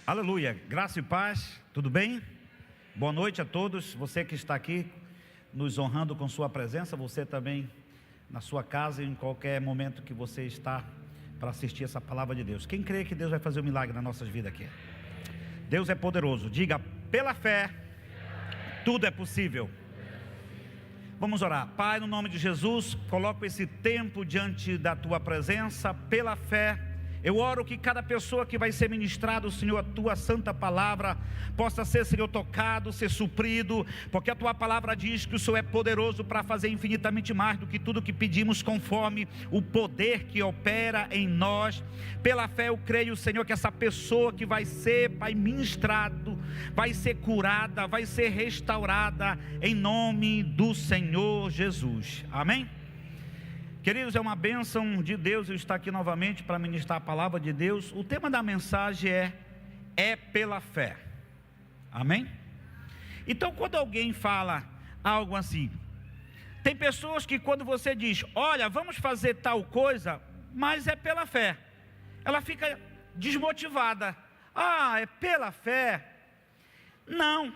Aleluia, graça e paz, tudo bem? Boa noite a todos, você que está aqui nos honrando com sua presença, você também na sua casa e em qualquer momento que você está para assistir essa palavra de Deus. Quem crê que Deus vai fazer um milagre nas nossas vidas aqui? Deus é poderoso, diga, pela fé, tudo é possível. Vamos orar. Pai, no nome de Jesus, coloco esse tempo diante da tua presença, pela fé. Eu oro que cada pessoa que vai ser ministrado, Senhor, a tua santa palavra, possa ser, Senhor, tocado, ser suprido, porque a tua palavra diz que o Senhor é poderoso para fazer infinitamente mais do que tudo que pedimos, conforme o poder que opera em nós. Pela fé eu creio, Senhor, que essa pessoa que vai ser, Pai, ministrado, vai ser curada, vai ser restaurada, em nome do Senhor Jesus. Amém? Queridos, é uma bênção de Deus eu estar aqui novamente para ministrar a palavra de Deus. O tema da mensagem é pela fé. Amém? Então, quando alguém fala algo assim, tem pessoas que quando você diz, olha, vamos fazer tal coisa, mas é pela fé, ela fica desmotivada. Ah, é pela fé? Não,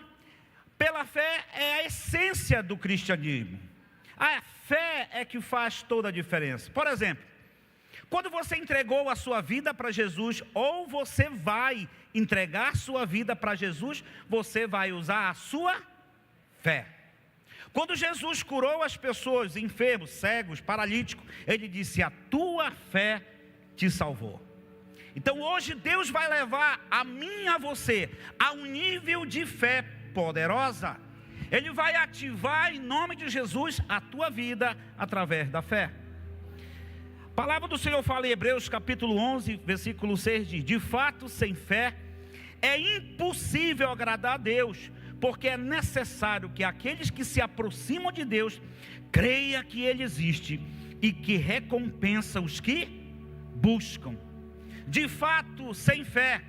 pela fé é a essência do cristianismo. A fé é que faz toda a diferença. Por exemplo, quando você entregou a sua vida para Jesus, ou você vai entregar sua vida para Jesus, você vai usar a sua fé. Quando Jesus curou as pessoas, enfermos, cegos, paralíticos, Ele disse, a tua fé te salvou. Então hoje Deus vai levar a mim e a você a um nível de fé poderosa. Ele vai ativar em nome de Jesus a tua vida através da fé. A palavra do Senhor fala em Hebreus capítulo 11, versículo 6 diz, de fato sem fé é impossível agradar a Deus, porque é necessário que aqueles que se aproximam de Deus creiam que Ele existe e que recompensa os que buscam. De fato sem fé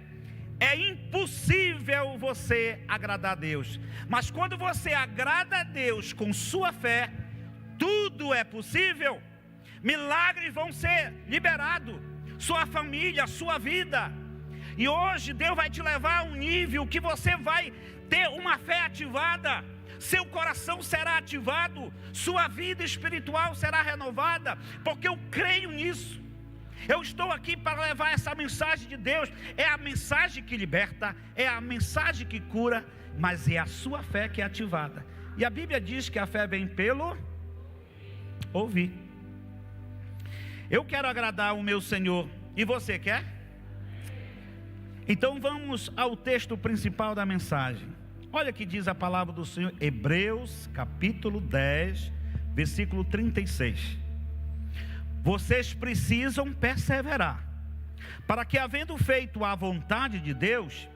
é impossível você agradar a Deus, mas quando você agrada a Deus com sua fé, tudo é possível. Milagres vão ser liberados, sua família, sua vida. E hoje Deus vai te levar a um nível que você vai ter uma fé ativada, seu coração será ativado, sua vida espiritual será renovada, porque eu creio nisso. Eu estou aqui para levar essa mensagem de Deus. É a mensagem que liberta, é a mensagem que cura, mas é a sua fé que é ativada. E a Bíblia diz que a fé vem pelo ouvir. Eu quero agradar o meu Senhor, e você quer? Então vamos ao texto principal da mensagem. Olha que diz a palavra do Senhor, Hebreus capítulo 10, versículo 36. Vocês precisam perseverar, para que, havendo feito a vontade de Deus,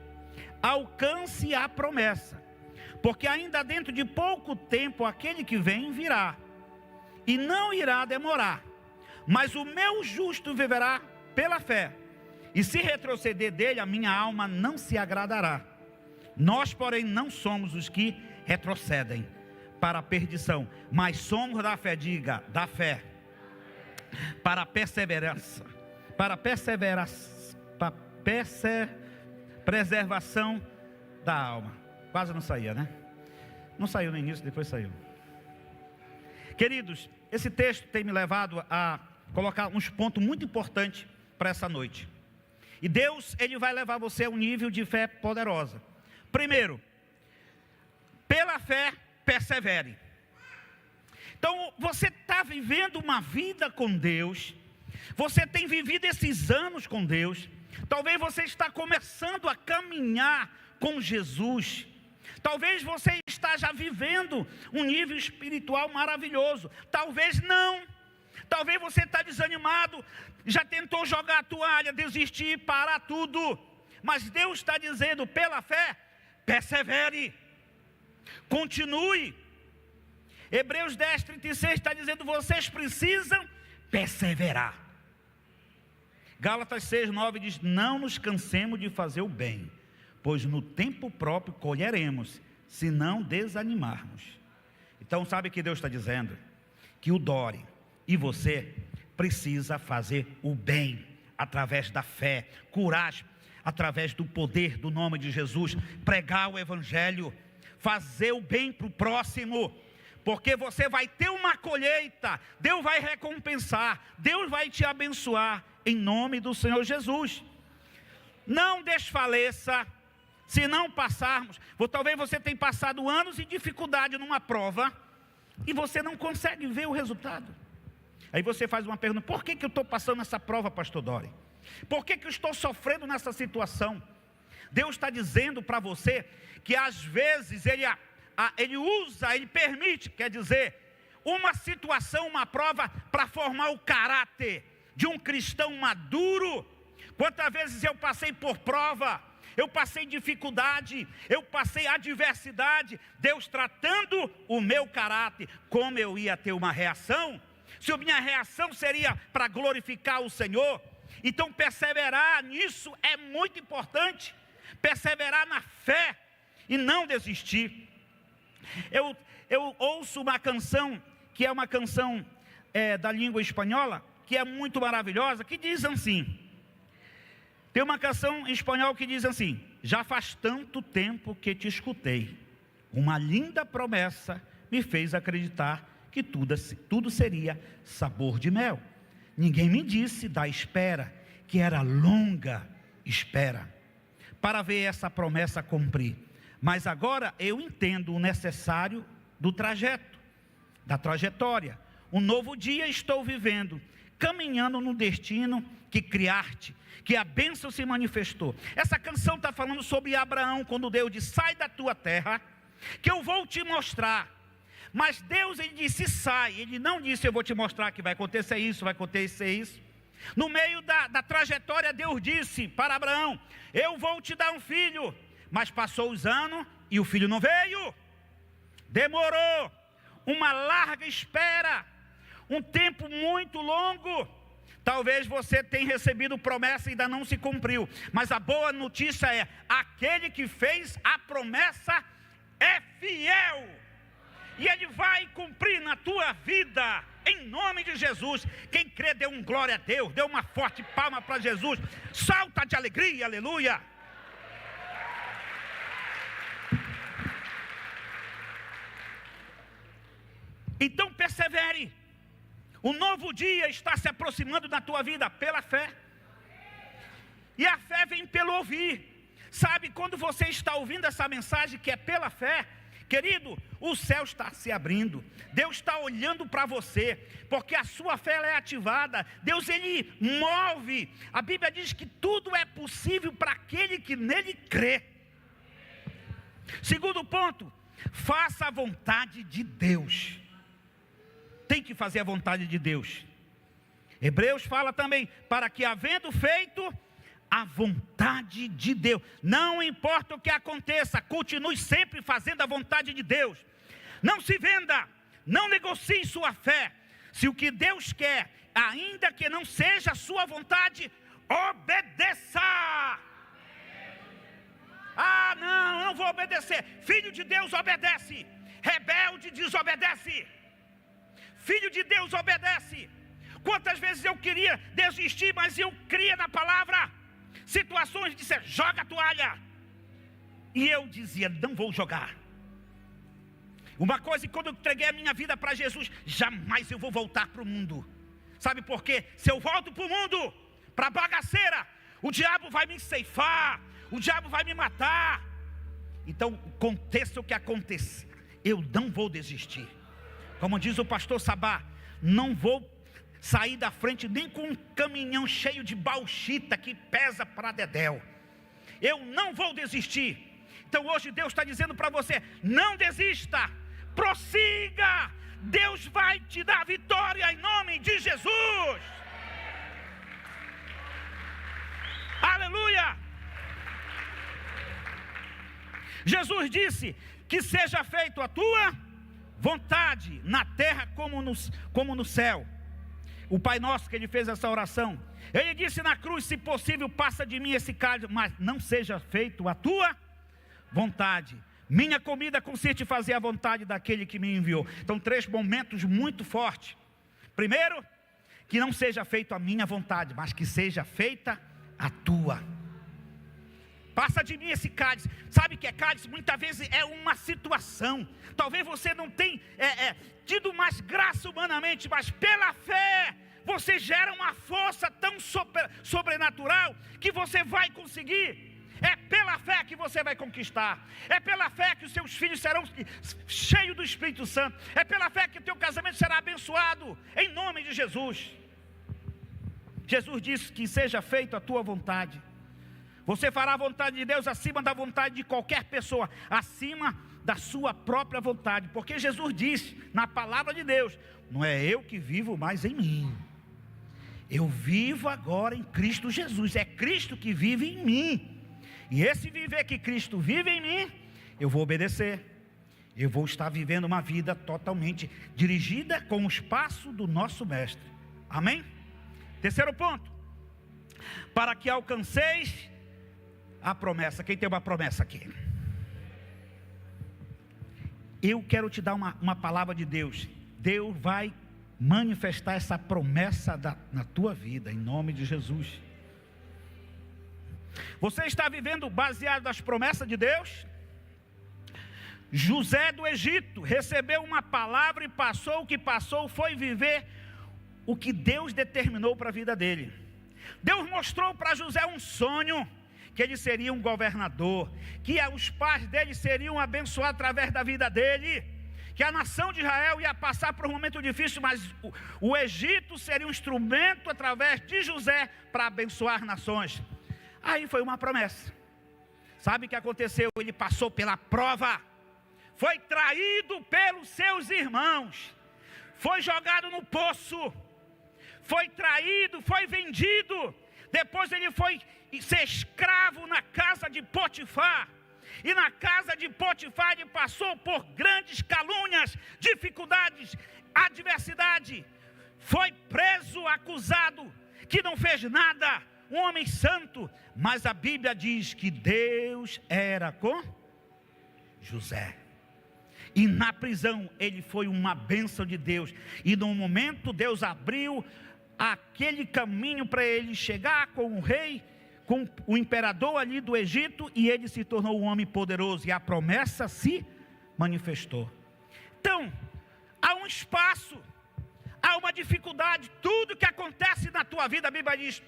alcance a promessa, porque ainda dentro de pouco tempo aquele que vem virá, e não irá demorar, mas o meu justo viverá pela fé, e se retroceder dele, a minha alma não se agradará. Nós, porém, não somos os que retrocedem para a perdição, mas somos da fé, diga, da fé, para a perseverança, para a preservação da alma. Quase não saía, né? Não saiu no início, depois saiu. Queridos, esse texto tem me levado a colocar uns pontos muito importantes para essa noite. E Deus, Ele vai levar você a um nível de fé poderosa. Primeiro, pela fé, persevere. Então, você está vivendo uma vida com Deus, você tem vivido esses anos com Deus, talvez você está começando a caminhar com Jesus, talvez você está já vivendo um nível espiritual maravilhoso, talvez não, talvez você está desanimado, já tentou jogar a toalha, desistir, parar tudo, mas Deus está dizendo, pela fé, persevere, continue. Hebreus 10, 36 está dizendo, vocês precisam perseverar. Gálatas 6, 9 diz, não nos cansemos de fazer o bem, pois no tempo próprio colheremos, se não desanimarmos. Então sabe o que Deus está dizendo? Que o Dori e você precisa fazer o bem, através da fé, curar através do poder do nome de Jesus, pregar o evangelho, fazer o bem para o próximo, porque você vai ter uma colheita, Deus vai recompensar, Deus vai te abençoar, em nome do Senhor Jesus. Não desfaleça, se não passarmos, talvez você tenha passado anos de dificuldade numa prova, e você não consegue ver o resultado. Aí você faz uma pergunta: por que eu estou passando essa prova, pastor Dori? Por que eu estou sofrendo nessa situação? Deus está dizendo para você que às vezes Ele usa, Ele permite, quer dizer, uma situação, uma prova para formar o caráter de um cristão maduro. Quantas vezes eu passei por prova, eu passei dificuldade, eu passei adversidade, Deus tratando o meu caráter, como eu ia ter uma reação, se a minha reação seria para glorificar o Senhor. Então perseverar nisso é muito importante, perseverar na fé e não desistir. Eu ouço uma canção, que é uma canção da língua espanhola, que é muito maravilhosa, que diz assim, tem uma canção em espanhol que diz assim: já faz tanto tempo que te escutei, uma linda promessa me fez acreditar que tudo seria sabor de mel. Ninguém me disse da espera, que era longa espera, para ver essa promessa cumprir. Mas agora eu entendo o necessário do trajeto, da trajetória. Um novo dia estou vivendo, caminhando no destino que criaste, que a bênção se manifestou. Essa canção está falando sobre Abraão, quando Deus disse: sai da tua terra, que eu vou te mostrar. Mas Deus, Ele disse: sai. Ele não disse: eu vou te mostrar que vai acontecer isso, vai acontecer isso. No meio da trajetória, Deus disse para Abraão: eu vou te dar um filho. Mas passou os anos e o filho não veio. Demorou uma larga espera, um tempo muito longo. Talvez você tenha recebido promessa e ainda não se cumpriu, mas a boa notícia é: aquele que fez a promessa é fiel, e Ele vai cumprir na tua vida, em nome de Jesus. Quem crê, dê um glória a Deus, dê uma forte palma para Jesus, salta de alegria, aleluia. Então persevere, um novo dia está se aproximando da tua vida pela fé, e a fé vem pelo ouvir. Sabe, quando você está ouvindo essa mensagem que é pela fé, querido, o céu está se abrindo, Deus está olhando para você, porque a sua fé ela é ativada, Deus Ele move. A Bíblia diz que tudo é possível para aquele que nele crê. Segundo ponto, faça a vontade de Deus. Tem que fazer a vontade de Deus. Hebreus fala também, para que havendo feito a vontade de Deus, não importa o que aconteça, continue sempre fazendo a vontade de Deus. Não se venda, não negocie sua fé. Se o que Deus quer, ainda que não seja a sua vontade, obedeça. Ah, não vou obedecer. Filho de Deus obedece, rebelde desobedece. Filho de Deus obedece. Quantas vezes eu queria desistir, mas eu cria na palavra. Situações de dizer: joga a toalha, e eu dizia: não vou jogar. Uma coisa, quando eu entreguei a minha vida para Jesus, jamais eu vou voltar para o mundo. Sabe por quê? Se eu volto para o mundo, para a bagaceira, o diabo vai me ceifar, o diabo vai me matar. Então, aconteça o que acontecer, eu não vou desistir. Como diz o pastor Sabá, não vou sair da frente nem com um caminhão cheio de bauxita que pesa para dedéu. Eu não vou desistir. Então hoje Deus está dizendo para você: não desista, prossiga. Deus vai te dar vitória em nome de Jesus. Aleluia. Jesus disse que seja feito a tua vontade, na terra como no céu. O Pai Nosso, que Ele fez essa oração, Ele disse na cruz: se possível passa de mim esse cálice, mas não seja feito a tua vontade. Minha comida consiste em fazer a vontade daquele que me enviou. Então 3 momentos muito fortes. Primeiro, que não seja feita a minha vontade, mas que seja feita a tua. Passa de mim esse cálice. Sabe o que é cálice? Muitas vezes é uma situação. Talvez você não tenha tido mais graça humanamente, mas pela fé você gera uma força tão sobrenatural que você vai conseguir. É pela fé que você vai conquistar. É pela fé que os seus filhos serão cheios do Espírito Santo. É pela fé que o teu casamento será abençoado, em nome de Jesus. Jesus disse que seja feita a tua vontade. Você fará a vontade de Deus acima da vontade de qualquer pessoa, acima da sua própria vontade. Porque Jesus disse na palavra de Deus: não é eu que vivo mais em mim, eu vivo agora em Cristo Jesus. É Cristo que vive em mim. E esse viver que Cristo vive em mim, eu vou obedecer. Eu vou estar vivendo uma vida totalmente dirigida com os passos do nosso Mestre. Amém? Terceiro ponto: para que alcanceis a promessa. Quem tem uma promessa aqui? Eu quero te dar uma palavra de Deus. Deus vai manifestar essa promessa na tua vida, em nome de Jesus. Você está vivendo baseado nas promessas de Deus? José do Egito recebeu uma palavra e passou o que passou, foi viver o que Deus determinou para a vida dele. Deus mostrou para José um sonho, que ele seria um governador, que os pais dele seriam abençoados através da vida dele, que a nação de Israel ia passar por um momento difícil, mas o Egito seria um instrumento através de José para abençoar nações. Aí foi uma promessa. Sabe o que aconteceu? Ele passou pela prova, foi traído pelos seus irmãos, foi jogado no poço, foi traído, foi vendido. Depois ele foi ser escravo na casa de Potifar. E na casa de Potifar ele passou por grandes calúnias, dificuldades, adversidade. Foi preso, acusado, que não fez nada, um homem santo. Mas a Bíblia diz que Deus era com José. E na prisão ele foi uma bênção de Deus. E no momento Deus abriu aquele caminho para ele chegar com o rei, com o imperador ali do Egito, e ele se tornou um homem poderoso, e a promessa se manifestou. Então, há um espaço, há uma dificuldade. Tudo que acontece na tua vida, a Bíblia diz,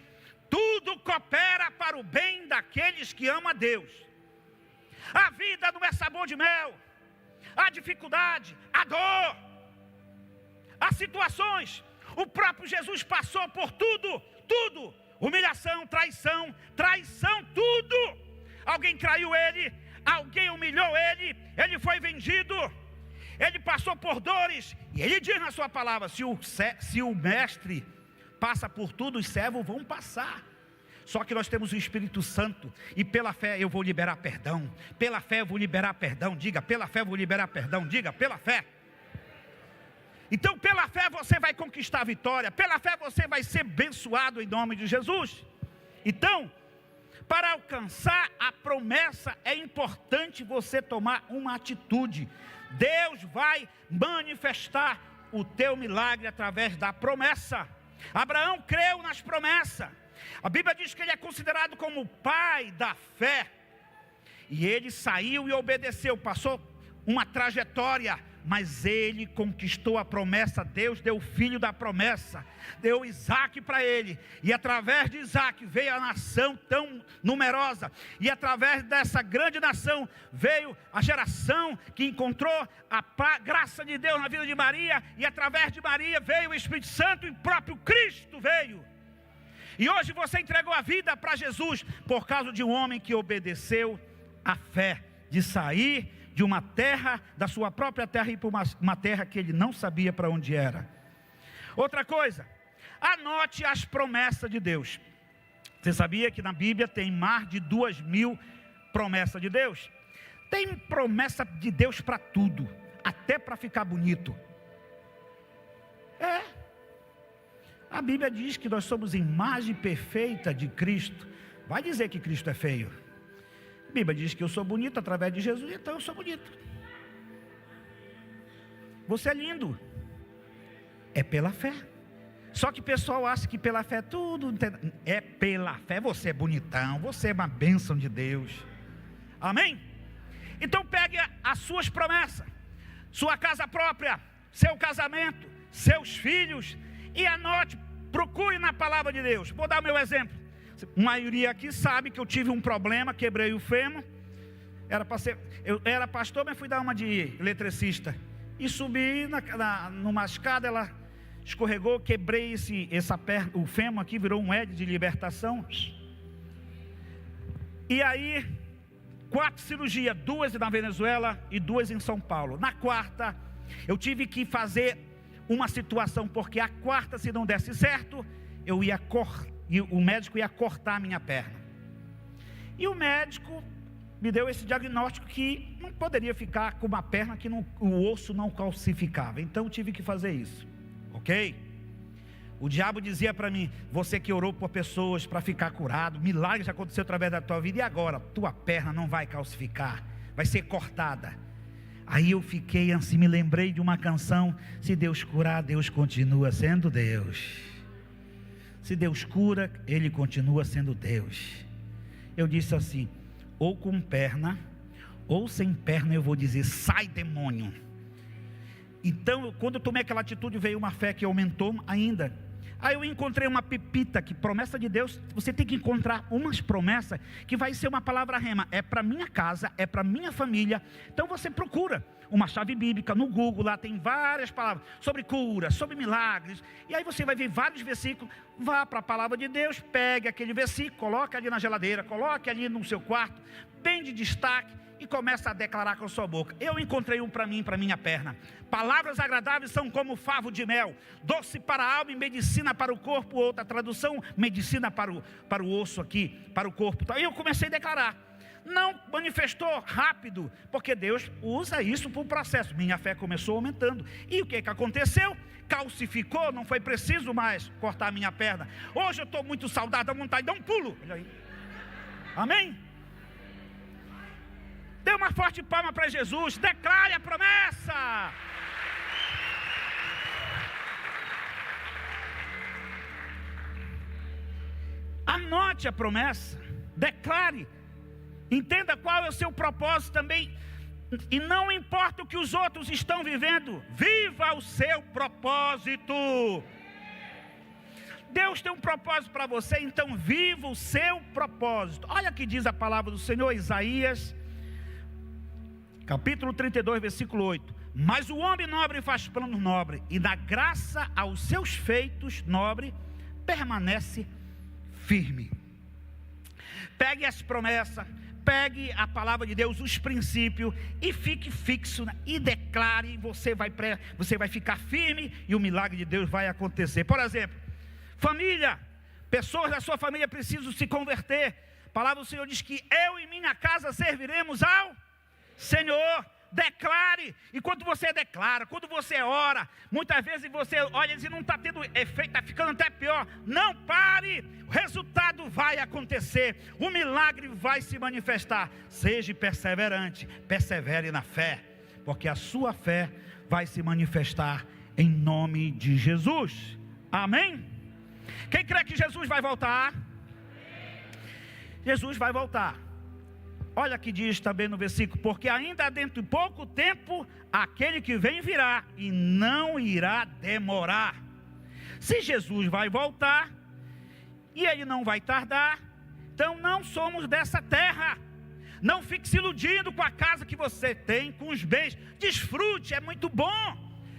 tudo coopera para o bem daqueles que amam a Deus. A vida não é sabor de mel, há dificuldade, há dor, há situações. O próprio Jesus passou por tudo, humilhação, traição, tudo. Alguém traiu ele, alguém humilhou ele, ele foi vendido, ele passou por dores. E ele diz na sua palavra: se o mestre passa por tudo, os servos vão passar. Só que nós temos o Espírito Santo, e pela fé eu vou liberar perdão. Pela fé eu vou liberar perdão. Diga, pela fé eu vou liberar perdão. Diga, pela fé. Então pela fé você vai conquistar a vitória, pela fé você vai ser abençoado em nome de Jesus. Então, para alcançar a promessa é importante você tomar uma atitude. Deus vai manifestar o teu milagre através da promessa. Abraão creu nas promessas. A Bíblia diz que ele é considerado como o pai da fé. E ele saiu e obedeceu, passou uma trajetória, mas ele conquistou a promessa. Deus deu o filho da promessa, deu Isaac para ele, e através de Isaac veio a nação tão numerosa, e através dessa grande nação veio a geração que encontrou a graça de Deus na vida de Maria, e através de Maria veio o Espírito Santo, e o próprio Cristo veio. E hoje você entregou a vida para Jesus por causa de um homem que obedeceu a fé de sair de uma terra, da sua própria terra, e para uma terra que ele não sabia para onde era. Outra coisa, anote as promessas de Deus. Você sabia que na Bíblia tem mais de 2.000 promessas de Deus? Tem promessa de Deus para tudo, até para ficar bonito. A Bíblia diz que nós somos imagem perfeita de Cristo. Vai dizer que Cristo é feio? A Bíblia diz que eu sou bonito através de Jesus, então eu sou bonito. Você é lindo, é pela fé. Só que o pessoal acha que pela fé tudo é pela fé. Você é bonitão, você é uma bênção de Deus. Amém? Então pegue as suas promessas, sua casa própria, seu casamento, seus filhos, e anote, procure na palavra de Deus. Vou dar o meu exemplo. A maioria aqui sabe que eu tive um problema, quebrei o fêmur. Eu era pastor, mas fui dar uma de eletricista. E subi numa escada, ela escorregou, quebrei essa perna, o fêmur aqui virou um L de libertação. E aí, 4 cirurgias, 2 na Venezuela e 2 em São Paulo. Na quarta, eu tive que fazer uma situação, porque a quarta, se não desse certo, o médico ia cortar a minha perna. E o médico me deu esse diagnóstico que não poderia ficar com uma perna que o osso não calcificava. Então eu tive que fazer isso. Ok? O diabo dizia para mim: você que orou por pessoas para ficar curado, milagre já aconteceu através da tua vida, e agora? Tua perna não vai calcificar, vai ser cortada. Aí eu fiquei assim, me lembrei de uma canção: se Deus curar, Deus continua sendo Deus. Se Deus cura, Ele continua sendo Deus. Eu disse assim: ou com perna, ou sem perna, eu vou dizer: sai, demônio. Então, quando eu tomei aquela atitude, veio uma fé que aumentou ainda. Aí eu encontrei uma pepita, que promessa de Deus, você tem que encontrar umas promessas, que vai ser uma palavra rema, é para minha casa, é para minha família. Então você procura uma chave bíblica no Google, lá tem várias palavras, sobre cura, sobre milagres, e aí você vai ver vários versículos. Vá para a palavra de Deus, pegue aquele versículo, coloque ali na geladeira, coloque ali no seu quarto, bem de destaque, e começa a declarar com a sua boca. Eu encontrei um para mim, para minha perna: palavras agradáveis são como favo de mel, doce para a alma e medicina para o corpo. Outra tradução: medicina para o osso aqui, para o corpo. Então eu comecei a declarar. Não manifestou rápido, porque Deus usa isso para o processo. Minha fé começou aumentando. E o que aconteceu? Calcificou, não foi preciso mais cortar a minha perna. Hoje eu estou muito saudável, dá vontade de dar um pulo. Olha aí. Amém? Dê uma forte palma para Jesus, declare a promessa. Anote a promessa, declare, entenda qual é o seu propósito também. E não importa o que os outros estão vivendo, viva o seu propósito. Deus tem um propósito para você, então viva o seu propósito. Olha o que diz a palavra do Senhor, Isaías capítulo 32, versículo 8: mas o homem nobre faz planos nobres, e da graça aos seus feitos nobres permanece firme. Pegue as promessas, pegue a palavra de Deus, os princípios, e fique fixo, e declare. Você vai ficar firme, e o milagre de Deus vai acontecer. Por exemplo, família, pessoas da sua família precisam se converter. A palavra do Senhor diz que eu e minha casa serviremos ao Senhor. Declare. E quando você declara, quando você ora, muitas vezes você olha e diz: não está tendo efeito, está ficando até pior. Não pare, o resultado vai acontecer, o milagre vai se manifestar. Seja perseverante, persevere na fé, porque a sua fé vai se manifestar em nome de Jesus. Amém? Quem crê que Jesus vai voltar? Jesus vai voltar. Olha que diz também no versículo: porque ainda dentro de pouco tempo aquele que vem virá, e não irá demorar. Se Jesus vai voltar e ele não vai tardar, então não somos dessa terra. Não fique se iludindo com a casa que você tem, com os bens. Desfrute, é muito bom,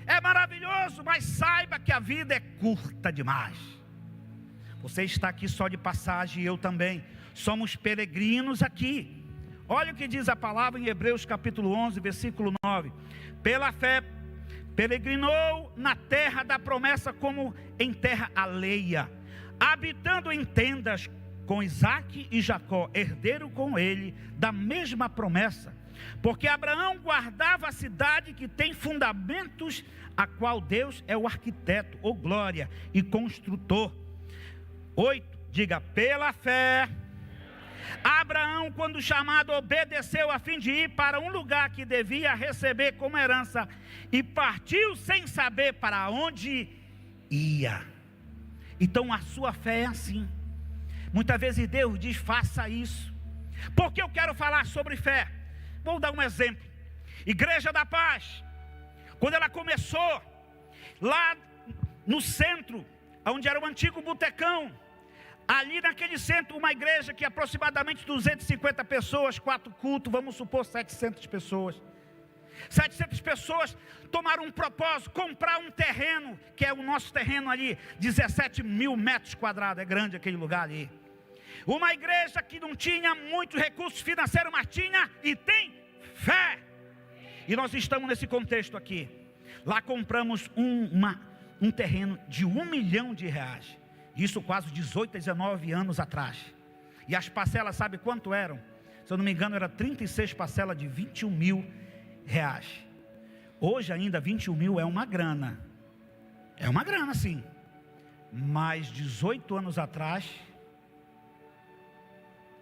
é maravilhoso, mas saiba que a vida é curta demais. Você está aqui só de passagem, e eu também. Somos peregrinos aqui. Olha o que diz a palavra em Hebreus capítulo 11, versículo 9: pela fé peregrinou na terra da promessa, como em terra alheia, habitando em tendas com Isaque e Jacó, herdeiro com ele da mesma promessa, porque Abraão guardava a cidade que tem fundamentos, a qual Deus é o arquiteto, ou glória, e construtor. 8, diga: pela fé Abraão, quando chamado, obedeceu a fim de ir para um lugar que devia receber como herança, e partiu sem saber para onde ia. Então a sua fé é assim. Muitas vezes Deus diz: faça isso. Por que eu quero falar sobre fé? Vou dar um exemplo. Igreja da Paz, quando ela começou, lá no centro, onde era o antigo Botecão, ali naquele centro, uma igreja que aproximadamente 250 pessoas, 4 cultos, vamos supor 700 pessoas. 700 pessoas tomaram um propósito, comprar um terreno, que é o nosso terreno ali, 17 mil metros quadrados, é grande aquele lugar ali. Uma igreja que não tinha muitos recursos financeiros, mas tinha e tem fé. E nós estamos nesse contexto aqui. Lá compramos um terreno de R$1 milhão. Isso quase 18, 19 anos atrás. E as parcelas, sabe quanto eram? Se eu não me engano, era 36 parcelas de R$21 mil. Hoje ainda 21 mil é uma grana. É uma grana sim. Mas 18 anos atrás,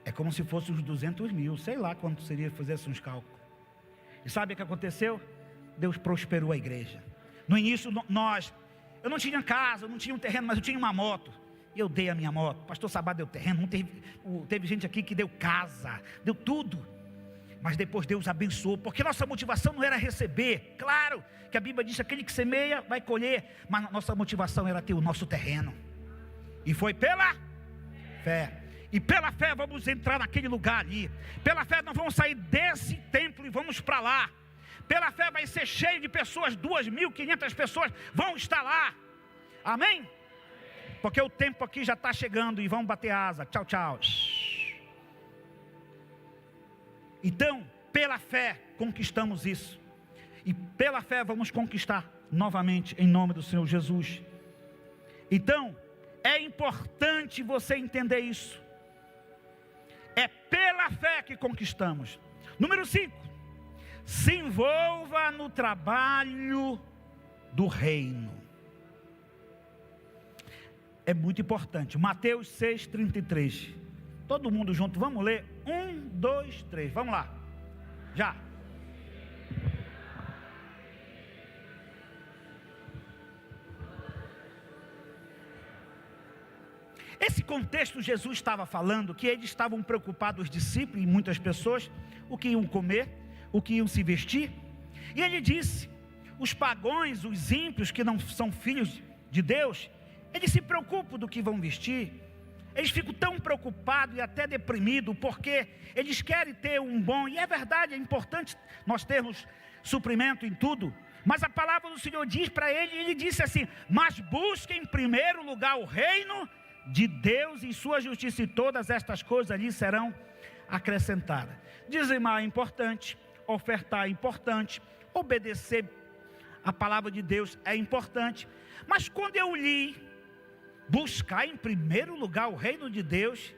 é como se fosse uns 200 mil. Sei lá quanto seria, fizesse uns cálculos. E sabe o que aconteceu? Deus prosperou a igreja. No início eu não tinha casa, eu não tinha um terreno, mas eu tinha uma moto. E eu dei a minha moto. Pastor Sabá deu terreno, teve gente aqui que deu casa, deu tudo. Mas depois Deus abençoou, porque nossa motivação não era receber. Claro que a Bíblia diz: aquele que semeia vai colher. Mas nossa motivação era ter o nosso terreno. E foi pela fé. E pela fé vamos entrar naquele lugar ali. Pela fé nós vamos sair desse templo e vamos para lá. Pela fé vai ser cheio de pessoas, 2.500 pessoas vão estar lá. Amém? Porque o tempo aqui já está chegando e vão bater asa. Tchau, tchau. Então, pela fé conquistamos isso. E pela fé vamos conquistar novamente em nome do Senhor Jesus. Então, é importante você entender isso. É pela fé que conquistamos. Número 5. Se envolva no trabalho do reino. É muito importante. Mateus 6,33. Todo mundo junto, vamos ler? 1, 2, 3, vamos lá. Já. Esse contexto, Jesus estava falando que eles estavam preocupados, os discípulos e muitas pessoas, o que iam comer, o que iam se vestir. E ele disse: os pagãos, os ímpios que não são filhos de Deus, eles se preocupam do que vão vestir. Eles ficam tão preocupados e até deprimidos, porque eles querem ter um bom, e é verdade, é importante nós termos suprimento em tudo. Mas a palavra do Senhor diz para ele disse assim: mas busque em primeiro lugar o reino de Deus e sua justiça, e todas estas coisas ali serão acrescentadas. Dizimar é importante, ofertar é importante, obedecer a palavra de Deus é importante. Mas quando eu li, buscar em primeiro lugar o reino de Deus,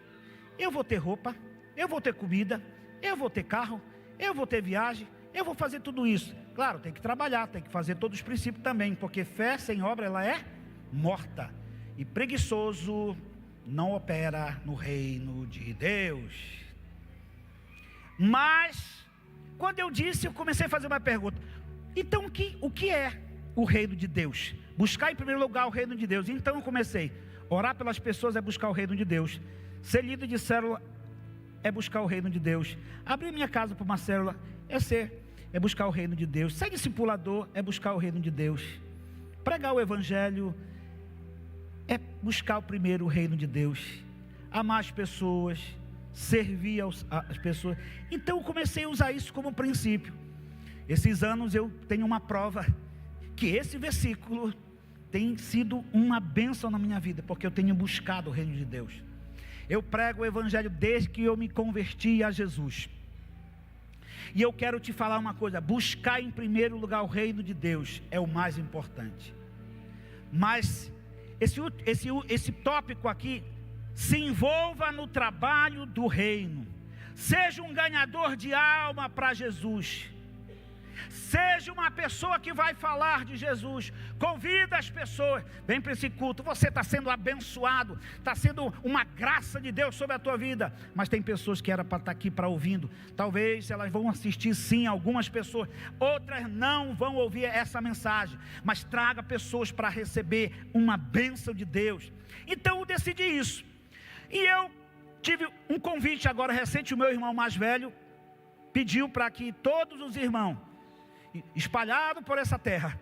eu vou ter roupa, eu vou ter comida, eu vou ter carro, eu vou ter viagem, eu vou fazer tudo isso. Claro, tem que trabalhar, tem que fazer todos os princípios também, porque fé sem obra ela é morta. E preguiçoso não opera no reino de Deus. Mas quando eu disse, eu comecei a fazer uma pergunta. Então o que é o reino de Deus? Buscar em primeiro lugar o reino de Deus. Então eu comecei: orar pelas pessoas é buscar o reino de Deus. Ser líder de célula é buscar o reino de Deus. Abrir minha casa para uma célula é buscar o reino de Deus. Ser discipulador é buscar o reino de Deus. Pregar o evangelho é buscar primeiro o reino de Deus. Amar as pessoas, servir as pessoas. Então eu comecei a usar isso como princípio. Esses anos eu tenho uma prova que esse versículo tem sido uma bênção na minha vida, porque eu tenho buscado o reino de Deus. Eu prego o evangelho desde que eu me converti a Jesus. E eu quero te falar uma coisa: buscar em primeiro lugar o reino de Deus é o mais importante. Mas esse tópico aqui: se envolva no trabalho do reino, seja um ganhador de alma para Jesus. Seja uma pessoa que vai falar de Jesus. Convida as pessoas. Vem para esse culto. Você está sendo abençoado. Está sendo uma graça de Deus sobre a tua vida. Mas tem pessoas que era para estar aqui para ouvindo. Talvez elas vão assistir sim, algumas pessoas. Outras não vão ouvir essa mensagem. Mas traga pessoas para receber uma bênção de Deus. Então eu decidi isso. E eu tive um convite agora recente. O meu irmão mais velho pediu para que todos os irmãos espalhados por essa terra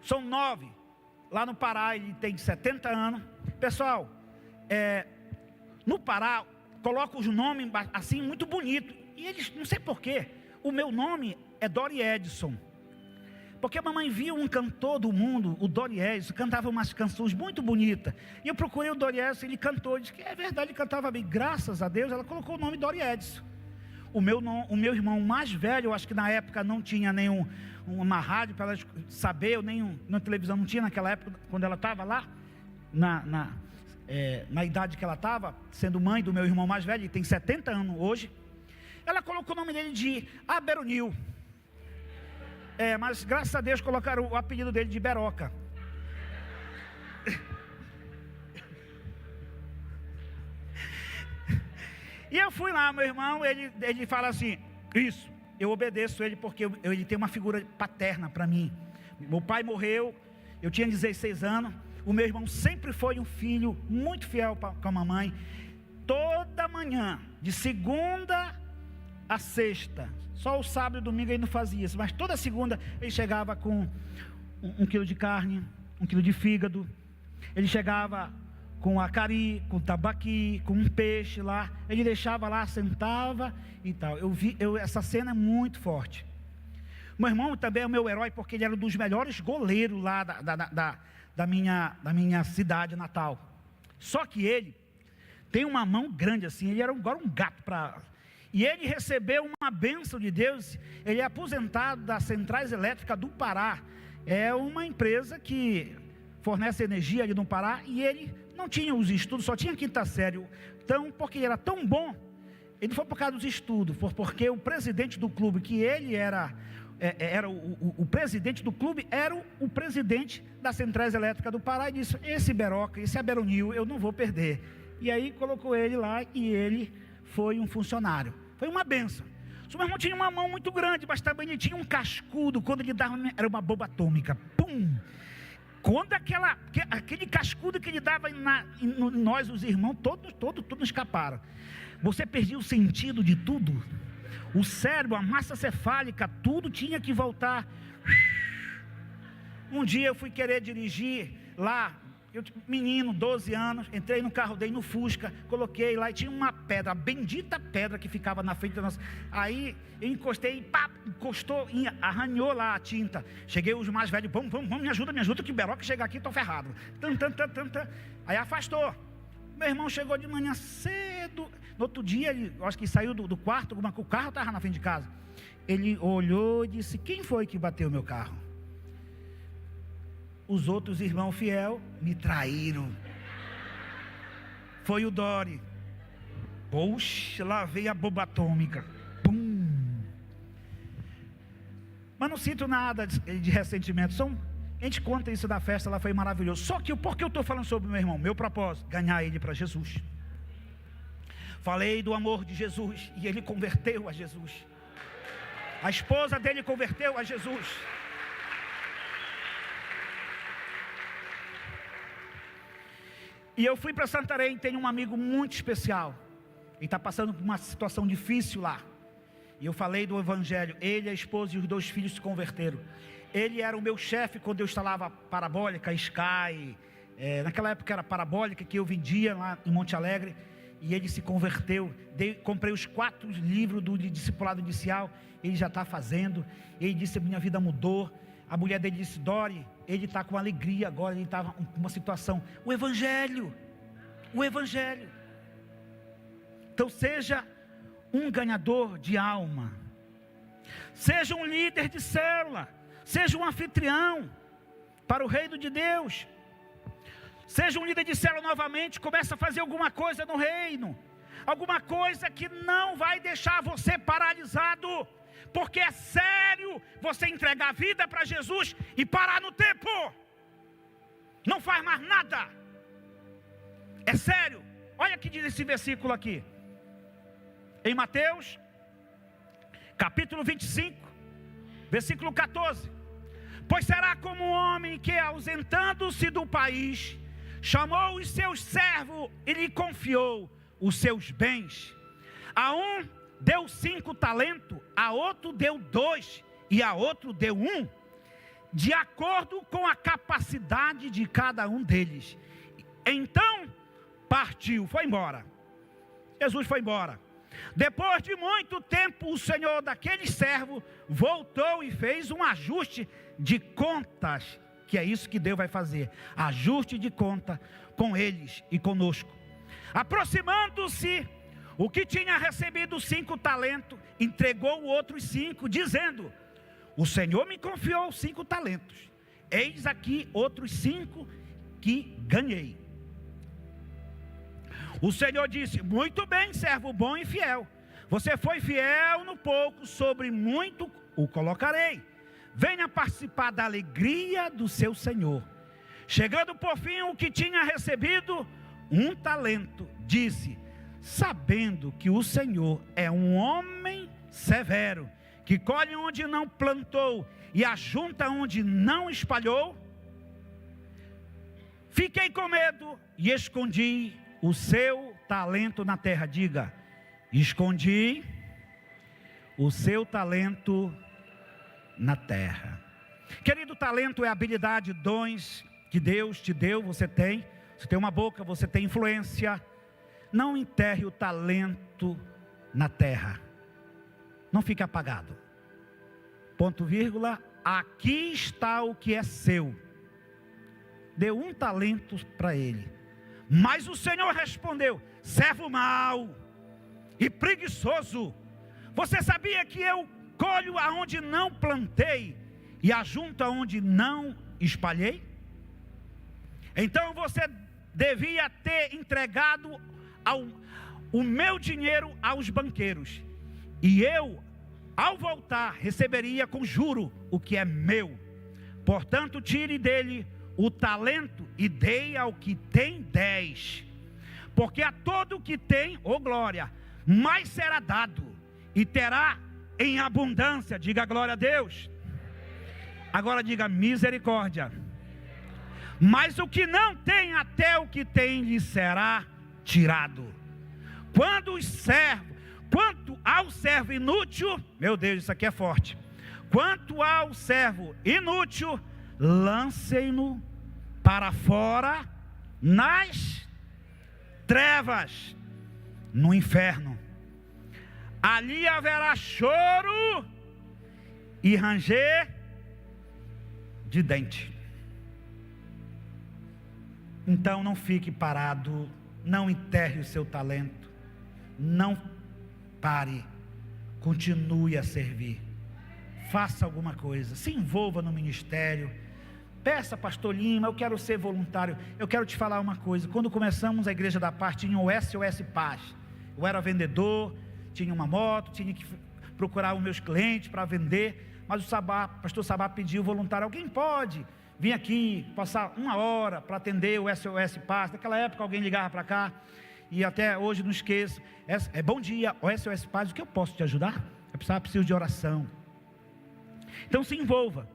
são 9 lá no Pará, ele tem 70 anos. Pessoal, no Pará coloca os nomes assim muito bonito. E eles, não sei porquê, o meu nome é Dori Edson, porque a mamãe viu um cantor do mundo, o Dori Edson, cantava umas canções muito bonitas. E eu procurei o Dori Edson, ele cantou, disse que é verdade, ele cantava bem. Graças a Deus, ela colocou o nome Dori Edson. O meu irmão mais velho, eu acho que na época não tinha uma rádio para ela saber, ou na televisão não tinha naquela época, quando ela estava lá, na idade que ela estava, sendo mãe do meu irmão mais velho, ele tem 70 anos hoje. Ela colocou o nome dele de Aberonil. Mas graças a Deus colocaram o apelido dele de Beroca. E eu fui lá, meu irmão, ele fala assim, isso, eu obedeço ele porque ele tem uma figura paterna para mim. Meu pai morreu, eu tinha 16 anos, o meu irmão sempre foi um filho muito fiel com a mamãe. Toda manhã, de segunda a sexta, só o sábado e domingo ele não fazia isso, mas toda segunda ele chegava com 1 quilo de carne, 1 quilo de fígado, ele chegava com acari, com tambaqui, com um peixe lá, ele deixava lá, sentava e tal. Essa cena é muito forte. Meu irmão também é o meu herói, porque ele era um dos melhores goleiros lá da minha cidade natal. Só que ele tem uma mão grande assim, ele era agora um gato e ele recebeu uma bênção de Deus. Ele é aposentado das Centrais Elétricas do Pará. É uma empresa que fornece energia ali no Pará, e ele não tinha os estudos, só tinha quinta série. Então, porque ele era tão bom, ele não foi por causa dos estudos, foi porque o presidente do clube, que ele era o presidente do clube, era o presidente das Centrais Elétricas do Pará, e disse, esse Beroca, esse Aberonil, eu não vou perder. E aí colocou ele lá, e ele foi um funcionário. Foi uma benção. O meu irmão tinha uma mão muito grande, mas também ele tinha um cascudo. Quando ele dava, era uma bomba atômica. Pum! Quando aquele cascudo que ele dava nós, os irmãos, todos escaparam. Você perdia o sentido de tudo. O cérebro, a massa cefálica, tudo tinha que voltar. Um dia eu fui querer dirigir lá, menino, 12 anos, entrei no carro dele, no Fusca, coloquei lá e tinha uma pedra, a bendita pedra que ficava na frente da nossa. Aí eu encostei, pá, encostou, arranhou lá a tinta. Cheguei os mais velhos, vamos, me ajuda, que o Beroca chega aqui, estou ferrado. Aí afastou. Meu irmão chegou de manhã cedo, no outro dia, ele, acho que saiu do quarto, o carro estava na frente de casa. Ele olhou e disse, quem foi que bateu o meu carro? Os outros irmãos fiel me traíram. Foi o Dori. Poxa, lá veio a bomba atômica. Pum. Mas não sinto nada de ressentimento. A gente conta isso da festa, lá foi maravilhoso. Só que por que eu estou falando sobre o meu irmão? Meu propósito, ganhar ele para Jesus. Falei do amor de Jesus e ele converteu a Jesus. A esposa dele converteu a Jesus. E eu fui para Santarém, tenho um amigo muito especial. Ele está passando por uma situação difícil lá. E eu falei do Evangelho. Ele, a esposa e os 2 filhos se converteram. Ele era o meu chefe quando eu instalava parabólica, Sky. Naquela época era parabólica que eu vendia lá em Monte Alegre. E ele se converteu. Comprei os 4 livros do discipulado inicial. Ele já está fazendo. Ele disse, minha vida mudou. A mulher dele disse, Dori, ele está com alegria agora, ele está com uma situação. O Evangelho. Então seja um ganhador de alma. Seja um líder de célula. Seja um anfitrião para o reino de Deus. Seja um líder de célula novamente, comece a fazer alguma coisa no reino. Alguma coisa que não vai deixar você paralisado. Porque é sério. você entregar a vida para Jesus e parar no tempo. Não faz mais nada. É sério. Olha o que diz esse versículo aqui. Em Mateus, capítulo 25, versículo 14. Pois será como um homem que, ausentando-se do país, chamou os seus servos e lhe confiou os seus bens. A um deu 5 talentos, a outro deu 2 e a outro deu 1, de acordo com a capacidade de cada um deles. Então partiu, foi embora. Jesus foi embora. Depois de muito tempo, o senhor daquele servo voltou e fez um ajuste de contas, que é isso que Deus vai fazer, ajuste de conta com eles e conosco. Aproximando-se, o que tinha recebido 5 talentos, entregou outros 5, dizendo: o Senhor me confiou 5 talentos, eis aqui outros 5 que ganhei. O Senhor disse: muito bem, servo bom e fiel, você foi fiel no pouco, sobre muito o colocarei, venha participar da alegria do seu Senhor. Chegando por fim o que tinha recebido 1 talento, disse: sabendo que o Senhor é um homem severo, que colhe onde não plantou e ajunta onde não espalhou, fiquei com medo e escondi o seu talento na terra. Diga: escondi o seu talento na terra. Querido, talento é habilidade, dons que Deus te deu. Você tem uma boca, você tem influência. Não enterre o talento na terra, não fique apagado. Ponto vírgula, aqui está o que é seu. Deu 1 talento para ele. Mas o Senhor respondeu: servo mau e preguiçoso, você sabia que eu colho aonde não plantei e ajunto aonde não espalhei? Então você devia ter entregado o meu dinheiro aos banqueiros, e eu, ao voltar, receberia com juro o que é meu. Portanto, tire dele o talento e dei ao que tem 10, porque a todo o que tem, ô glória, mais será dado, e terá em abundância. Diga glória a Deus. Agora diga misericórdia. Mas o que não tem, até o que tem lhe será tirado. Quanto ao servo inútil, meu Deus, isso aqui é forte. Quanto ao servo inútil, lancem-no para fora nas trevas, no inferno. Ali haverá choro e ranger de dente. Então não fique parado, não enterre o seu talento, não pare, continue a servir, faça alguma coisa, se envolva no ministério. Peça: pastor Lima, eu quero ser voluntário. Eu quero te falar uma coisa: quando começamos a Igreja da Paz, tinha o SOS Paz. Eu era vendedor, tinha uma moto, tinha que procurar os meus clientes para vender, mas o pastor Sabá pediu voluntário. Alguém pode vir aqui, passar 1 hora para atender o SOS Paz? Naquela época alguém ligava para cá, e até hoje não esqueço. Bom dia, o SOS Paz, o que eu posso te ajudar? Eu preciso de oração. Então se envolva.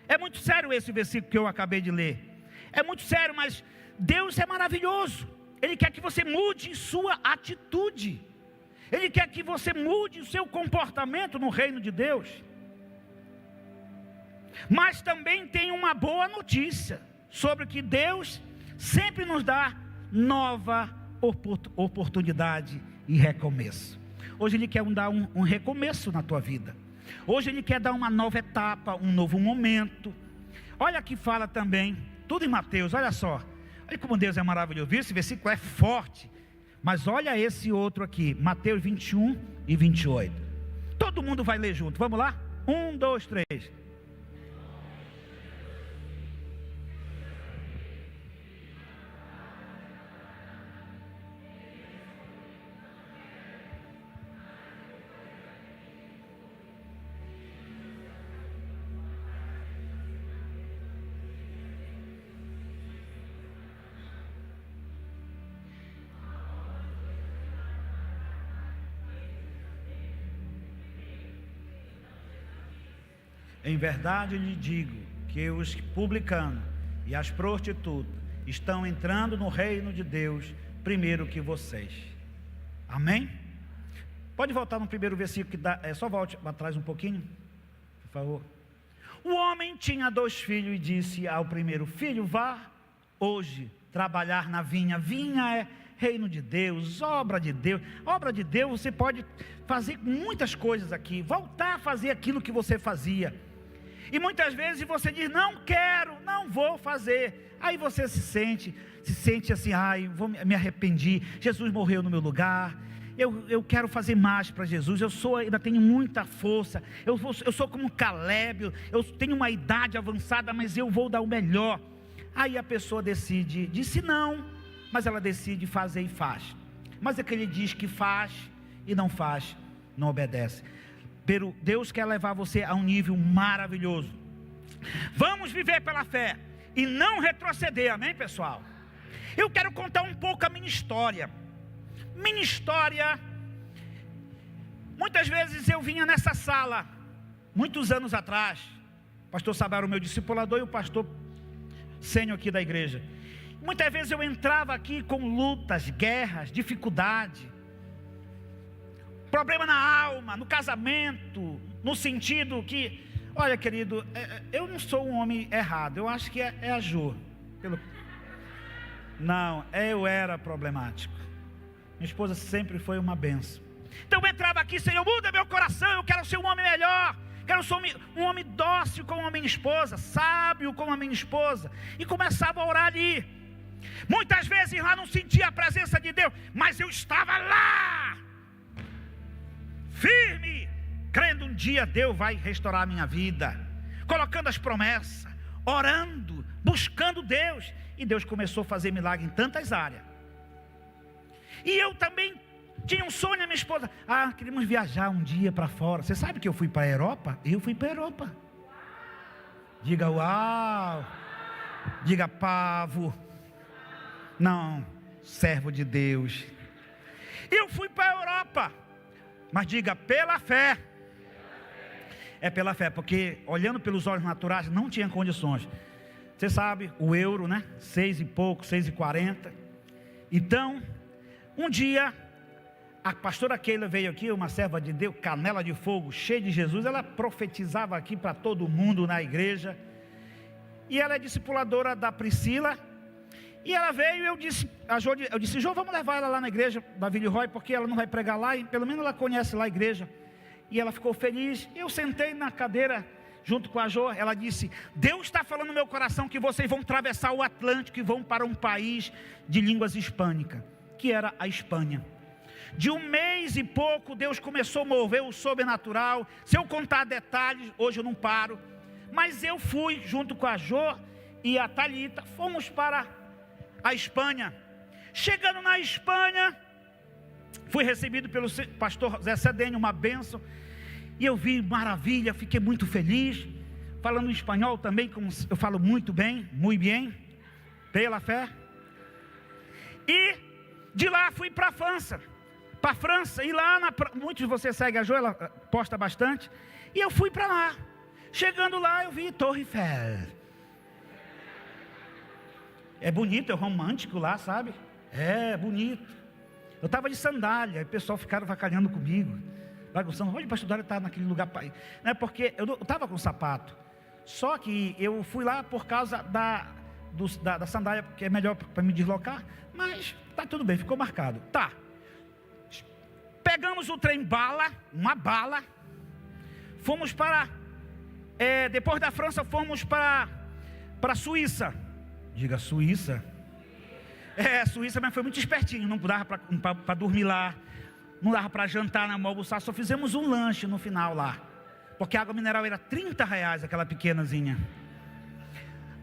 É muito sério esse versículo que eu acabei de ler. É muito sério, mas Deus é maravilhoso. Ele quer que você mude sua atitude. Ele quer que você mude o seu comportamento no reino de Deus. Mas também tem uma boa notícia sobre que Deus sempre nos dá nova oportunidade e recomeço. Hoje Ele quer dar um recomeço na tua vida. Hoje Ele quer dar uma nova etapa, um novo momento. Olha que fala também, tudo em Mateus, olha só. Olha como Deus é maravilhoso. Esse versículo é forte. Mas olha esse outro aqui, Mateus 21 e 28. Todo mundo vai ler junto, vamos lá? 1, 2, 3. Em verdade lhe digo que os publicanos e as prostitutas estão entrando no reino de Deus primeiro que vocês. Amém? Pode voltar no primeiro versículo, só volte atrás um pouquinho, por favor. O homem tinha 2 filhos e disse ao primeiro: filho, vá hoje trabalhar na vinha. Vinha é reino de Deus, obra de Deus. Obra de Deus, você pode fazer muitas coisas aqui, voltar a fazer aquilo que você fazia. E muitas vezes você diz: não quero, não vou fazer. Aí você se sente assim: ai, me arrependi, Jesus morreu no meu lugar. Eu quero fazer mais para Jesus. Ainda tenho muita força. Eu sou como Caleb. Eu tenho uma idade avançada, mas eu vou dar o melhor. Aí a pessoa disse não, mas ela decide fazer e faz. Mas é que ele diz que faz e não faz, não obedece. Pero Deus quer levar você a um nível maravilhoso. Vamos viver pela fé e não retroceder, amém, pessoal? Eu quero contar um pouco a minha história. Minha história, muitas vezes eu vinha nessa sala, muitos anos atrás, o pastor Sabá era o meu discipulador e o pastor sênior aqui da igreja. Muitas vezes eu entrava aqui com lutas, guerras, dificuldade, problema na alma, no casamento, no sentido que, olha querido, eu não sou um homem errado, eu acho que é a Jo. Não, eu era problemático. Minha esposa sempre foi uma benção. Então eu entrava aqui: Senhor, muda meu coração, eu quero ser um homem melhor. Quero ser um homem dócil como a minha esposa, sábio como a minha esposa. E começava a orar ali. Muitas vezes lá não sentia a presença de Deus, mas eu estava lá, firme, crendo um dia Deus vai restaurar a minha vida, colocando as promessas, orando, buscando Deus. E Deus começou a fazer milagre em tantas áreas. E eu também tinha um sonho, a minha esposa: queríamos viajar um dia para fora. Você sabe que eu fui para a Europa? Eu fui para a Europa. Diga uau. Diga pavo. Não, servo de Deus. Eu fui para a Europa. Mas diga pela fé. É pela fé, porque olhando pelos olhos naturais não tinha condições. Você sabe, o euro, né? 6 e pouco, 6,40. Então, um dia, a pastora Keila veio aqui, uma serva de Deus, canela de fogo, cheia de Jesus. Ela profetizava aqui para todo mundo na igreja. E ela é discipuladora da Priscila. E ela veio e eu disse: Jô, vamos levar ela lá na igreja da Villeroy, porque ela não vai pregar lá, e pelo menos ela conhece lá a igreja. E ela ficou feliz. Eu sentei na cadeira junto com a Jô. Ela disse: Deus está falando no meu coração que vocês vão atravessar o Atlântico e vão para um país de línguas hispânicas, que era a Espanha. De 1 mês e pouco, Deus começou a mover o sobrenatural. Se eu contar detalhes, hoje eu não paro. Mas eu fui junto com a Jô e a Thalita, fomos para a Espanha. Chegando na Espanha, fui recebido pelo pastor Zé Cedênio, uma bênção. E eu vi maravilha, fiquei muito feliz. Falando em espanhol também, como eu falo muito bem, pela fé. E de lá fui para a França. E lá, muitos de vocês seguem a Jo, ela posta bastante. E eu fui para lá. Chegando lá, eu vi Torre Eiffel. É bonito, é romântico lá, sabe? É bonito. Eu estava de sandália, e o pessoal ficaram vacalhando comigo, bagunçando. Olha, o pastor Dário está naquele lugar. Não é porque eu estava com sapato. Só que eu fui lá por causa da sandália, que é melhor para me deslocar. Mas tá tudo bem, ficou marcado. Tá. Pegamos o trem bala, uma bala. Fomos para... depois da França, fomos para a Suíça. Diga Suíça. Suíça, mas foi muito espertinho. Não dava para dormir lá. Não dava para jantar, não almoçar. Só fizemos um lanche no final lá. Porque a água mineral era R$30, aquela pequenazinha.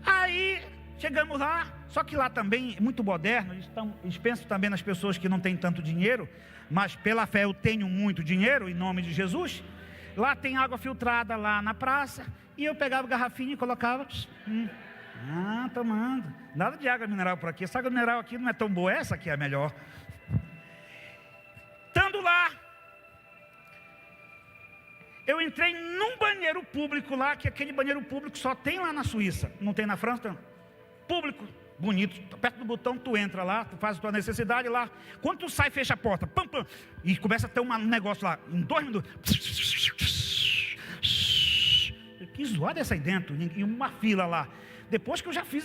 Aí chegamos lá. Só que lá também é muito moderno. Eles pensam também nas pessoas que não têm tanto dinheiro. Mas pela fé eu tenho muito dinheiro, em nome de Jesus. Lá tem água filtrada lá na praça. E eu pegava garrafinha e colocava. Tomando. Nada de água mineral por aqui. Essa água mineral aqui não é tão boa. Essa aqui é a melhor. Estando lá, eu entrei num banheiro público lá, que aquele banheiro público só tem lá na Suíça, não tem na França, não. Público, bonito, perto do botão, tu entra lá, tu faz a tua necessidade lá, quando tu sai, fecha a porta, pam, pam, e começa a ter um negócio lá, em 2 minutos, que zoada essa aí dentro, em uma fila lá, depois que eu já fiz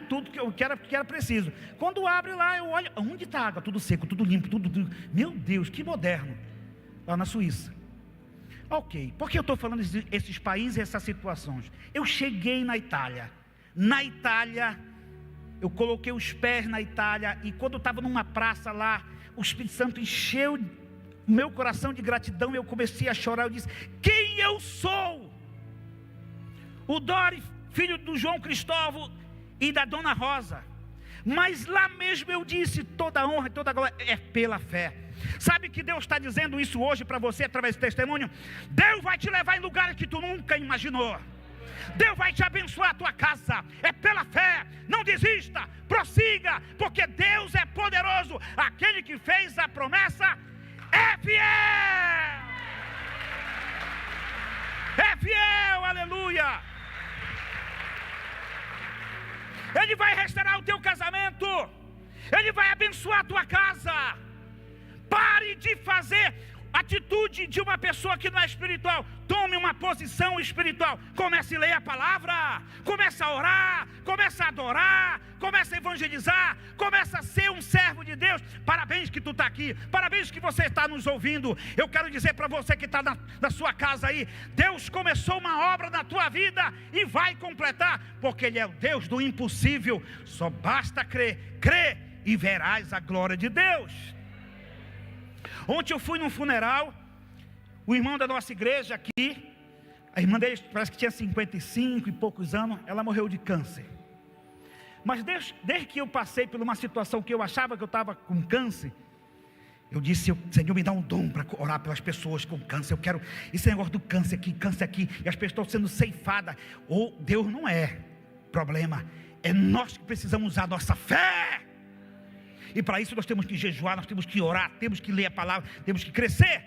tudo que era preciso, quando abre lá, eu olho, onde está a água? Tudo seco, tudo limpo, tudo, meu Deus, que moderno, lá na Suíça. Ok, por que eu estou falando esses países e essas situações? Eu cheguei na Itália, eu coloquei os pés na Itália, e quando eu estava numa praça lá, o Espírito Santo encheu o meu coração de gratidão, eu comecei a chorar, eu disse, quem eu sou? O Dori, filho do João Cristóvão e da Dona Rosa, mas lá mesmo eu disse, toda a honra e toda a glória é pela fé. Sabe que Deus está dizendo isso hoje para você através do testemunho? Deus vai te levar em lugares que tu nunca imaginou. Deus vai te abençoar a tua casa, é pela fé, não desista, prossiga, porque Deus é poderoso, aquele que fez a promessa é fiel, aleluia. Ele vai restaurar o teu casamento, Ele vai abençoar a tua casa. Pare de fazer atitude de uma pessoa que não é espiritual. Tome uma posição espiritual. Comece a ler a palavra, comece a orar, comece a adorar, comece a evangelizar, comece a ser um servo de Deus. Parabéns que tu está aqui, parabéns que você está nos ouvindo. Eu quero dizer para você que está na sua casa aí, Deus começou uma obra na tua vida e vai completar, porque Ele é o Deus do impossível. Só basta crer, crê e verás a glória de Deus. Ontem eu fui num funeral, o irmão da nossa igreja aqui, a irmã dele parece que tinha 55 e poucos anos, ela morreu de câncer. Mas desde que eu passei por uma situação que eu achava que eu estava com câncer, eu disse, Senhor, me dá um dom para orar pelas pessoas com câncer. Eu quero esse negócio do câncer aqui, e as pessoas estão sendo ceifadas. Ou Deus não é problema, é nós que precisamos usar a nossa fé. E para isso nós temos que jejuar, nós temos que orar, temos que ler a palavra, temos que crescer.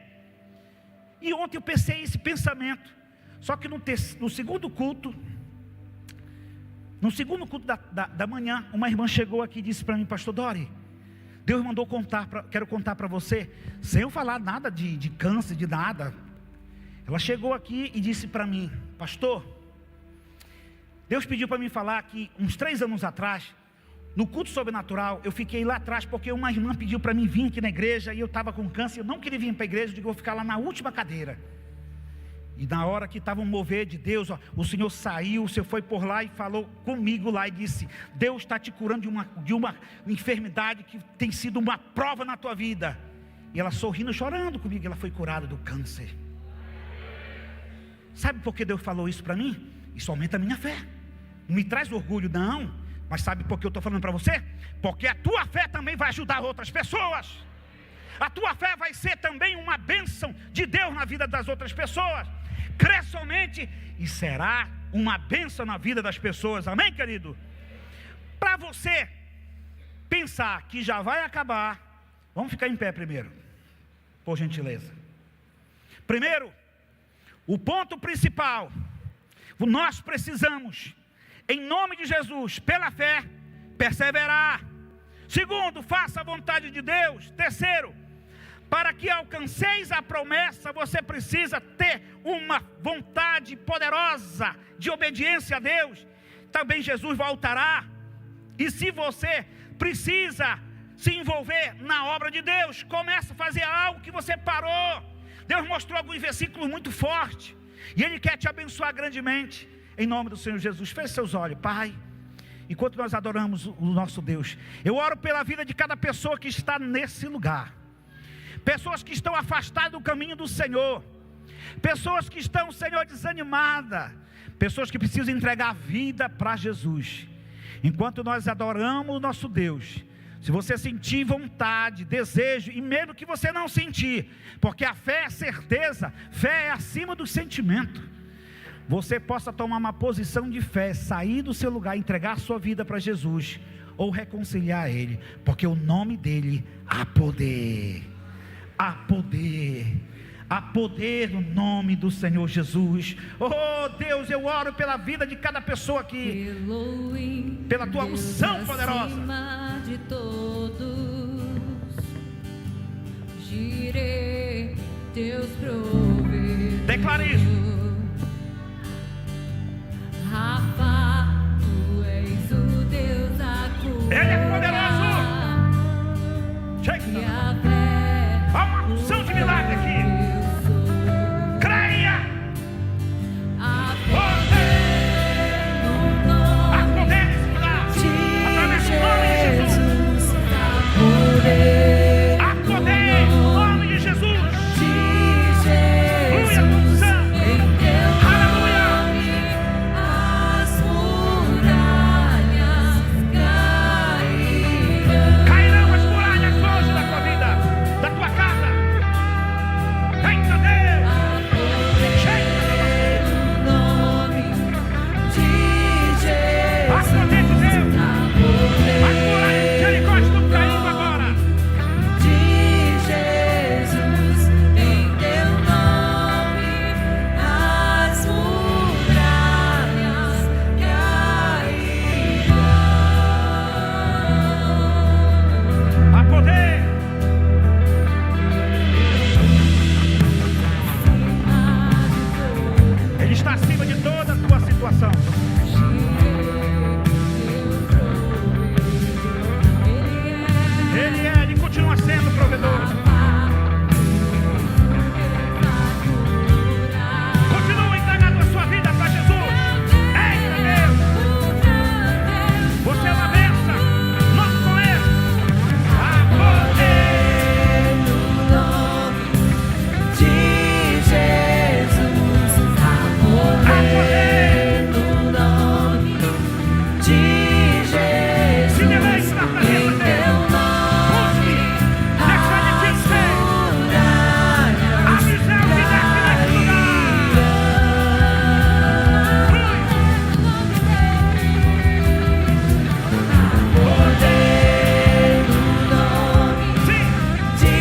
E ontem eu pensei esse pensamento. Só que no segundo culto da manhã, uma irmã chegou aqui e disse para mim, pastor Dori, Deus mandou quero contar para você, sem eu falar nada de câncer, de nada. Ela chegou aqui e disse para mim, pastor, Deus pediu para mim falar que uns 3 anos atrás, no culto sobrenatural, eu fiquei lá atrás, porque uma irmã pediu para mim vir aqui na igreja, e eu estava com câncer, eu não queria vir para a igreja, eu digo, vou ficar lá na última cadeira. E na hora que estava um mover de Deus, o Senhor saiu, o Senhor foi por lá e falou comigo lá, e disse, Deus está te curando de uma enfermidade que tem sido uma prova na tua vida. E ela sorrindo, chorando comigo, ela foi curada do câncer. Sabe por que Deus falou isso para mim? Isso aumenta a minha fé, não me traz orgulho não. Mas sabe por que eu estou falando para você? Porque a tua fé também vai ajudar outras pessoas. A tua fé vai ser também uma bênção de Deus na vida das outras pessoas. Crê somente e será uma bênção na vida das pessoas. Amém, querido? Para você pensar que já vai acabar, vamos ficar em pé primeiro, por gentileza. Primeiro, o ponto principal, nós precisamos, em nome de Jesus, pela fé, perseverar. Segundo, faça a vontade de Deus. Terceiro, para que alcanceis a promessa, você precisa ter uma vontade poderosa de obediência a Deus. Também Jesus voltará. E se você precisa se envolver na obra de Deus, comece a fazer algo que você parou. Deus mostrou alguns versículos muito fortes, e Ele quer te abençoar grandemente. Em nome do Senhor Jesus, feche seus olhos, Pai. Enquanto nós adoramos o nosso Deus, eu oro pela vida de cada pessoa que está nesse lugar. Pessoas que estão afastadas do caminho do Senhor. Pessoas que estão, Senhor, desanimadas. Pessoas que precisam entregar a vida para Jesus. Enquanto nós adoramos o nosso Deus, se você sentir vontade, desejo, e mesmo que você não sentir, porque a fé é certeza, fé é acima do sentimento, você possa tomar uma posição de fé, sair do seu lugar, entregar a sua vida para Jesus, ou reconciliar a Ele, porque o nome dele há poder, há poder, Há poder no nome do Senhor Jesus. Oh Deus, eu oro pela vida de cada pessoa aqui, pela tua unção poderosa. De todos, girei teus prover. Declare isso. Rafa, tu és o Deus da cura. Ele é poderoso. Há uma unção de milagre aqui. Creia. Há poder nesse lugar. Através do nome de Jesus. Há poder no nome de Jesus. Glória a unção. Aleluia. As muralhas cairão. Cairão as muralhas hoje da tua vida, da tua casa. Eita Deus. Há poder de Deus. As muralhas de Jericó estão caindo agora. De Jesus, em teu nome, as muralhas cairão. Há poder. Ele está acima de toda a tua situação. Ele continua sendo provedor. Continua entregando a sua vida para Jesus. Eita Deus. Você é uma bênção. Nós com ele. Há poder. No nome de Jesus, há poder. No nome de Jesus, Se deleite na presença em dele. teu nome, Deixa ele te ser. A as visão que desce nesse lugar. poder no nome Sim. de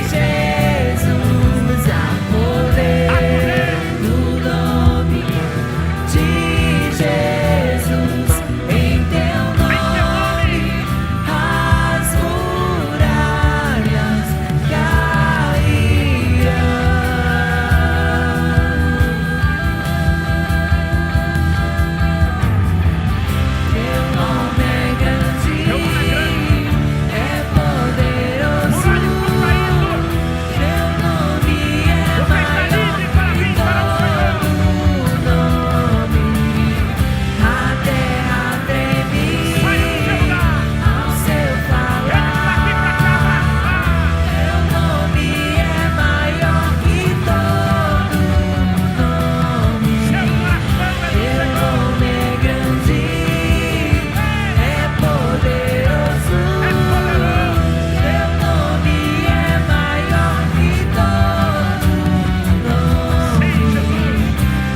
Jesus, há poder no nome de Jesus, em teu nome as muralhas cairão. Teu nome é grande, Teu nome é grande. é poderoso. Muralhas estão caindo. Teu nome é Você está maior livre para vir para o Senhor. que nome. A terra treme Saia do seu lugar. ao seu Ele está aqui para te falar. abraçar. Teu nome é maior que todo nome. Seu coração é do Teu Senhor. nome é grande, é poderoso. É poderoso. Teu nome é maior que todo nome. Sim, Jesus.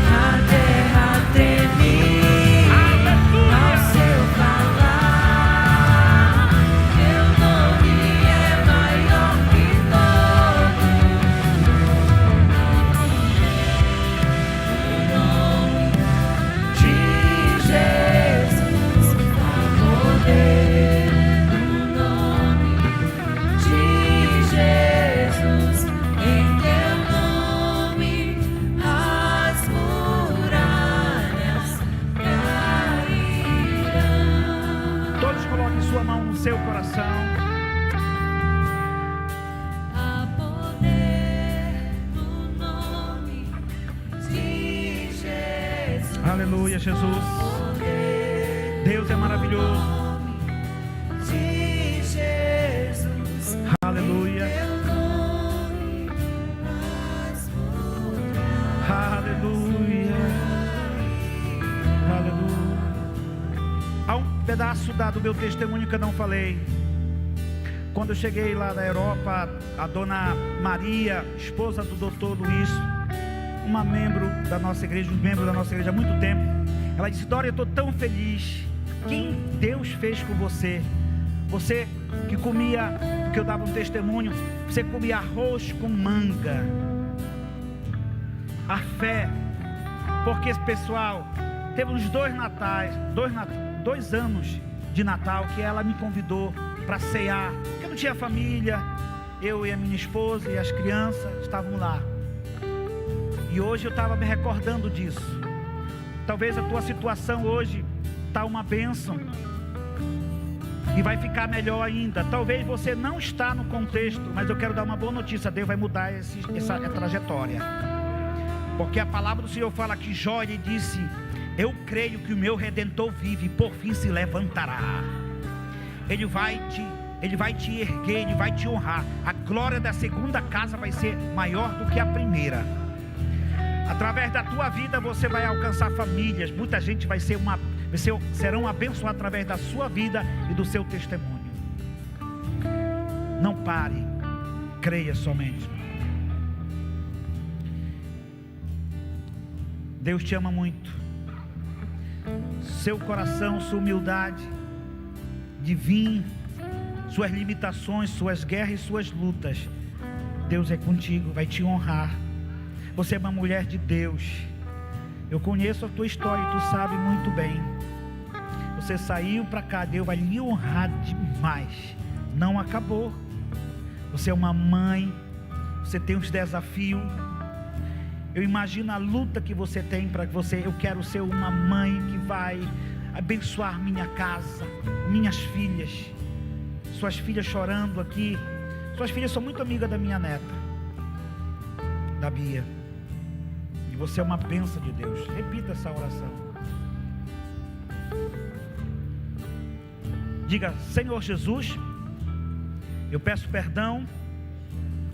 A terra treme Aleluia. ao seu falar. Teu nome é maior que todo nome. De Jesus, há poder no nome de Jesus, em teu nome as muralhas cairão. Todos coloquem sua mão no seu coração. Há poder no nome de Jesus. Aleluia, Jesus. Poder Deus é maravilhoso. de Jesus. Aleluia. Teu nome as muralhas. Aleluia. Aleluia. Há um pedaço do meu testemunho que eu não falei. Quando eu cheguei lá da Europa, a dona Maria, esposa do doutor Luiz, uma membro da nossa igreja, um membro da nossa igreja há muito tempo, ela disse: Dória, eu estou tão feliz. Quem Deus fez com você? Você que comia, que eu dava um testemunho, você comia arroz com manga. a fé, porque esse pessoal teve uns 2 anos de Natal que ela me convidou para cear, porque eu não tinha família, eu e a minha esposa e as crianças estavam lá, e hoje eu estava me recordando disso. Talvez a tua situação hoje está uma bênção, e vai ficar melhor ainda. Talvez você não está no contexto, mas eu quero dar uma boa notícia: Deus vai mudar essa trajetória, porque a palavra do Senhor fala que Jó, ele disse: eu creio que o meu Redentor vive e por fim se levantará. Ele vai te erguer, Ele vai te honrar. A glória da segunda casa vai ser maior do que a primeira. Através da tua vida você vai alcançar famílias. Muita gente serão abençoados através da sua vida e do seu testemunho. Não pare, creia somente. Deus te ama muito. Seu coração, sua humildade de vir, suas limitações, suas guerras e suas lutas, Deus é contigo, vai te honrar. Você é uma mulher de Deus. Eu conheço a tua história e tu sabe muito bem. Você saiu para cá, Deus vai lhe honrar demais. Não acabou. Você é uma mãe, você tem uns desafios. Eu imagino a luta que você tem para você. Eu quero ser uma mãe que vai abençoar minha casa, minhas filhas. Suas filhas chorando aqui. Suas filhas são muito amigas da minha neta, da Bia. E você é uma bênção de Deus. Repita essa oração. Diga: Senhor Jesus, eu peço perdão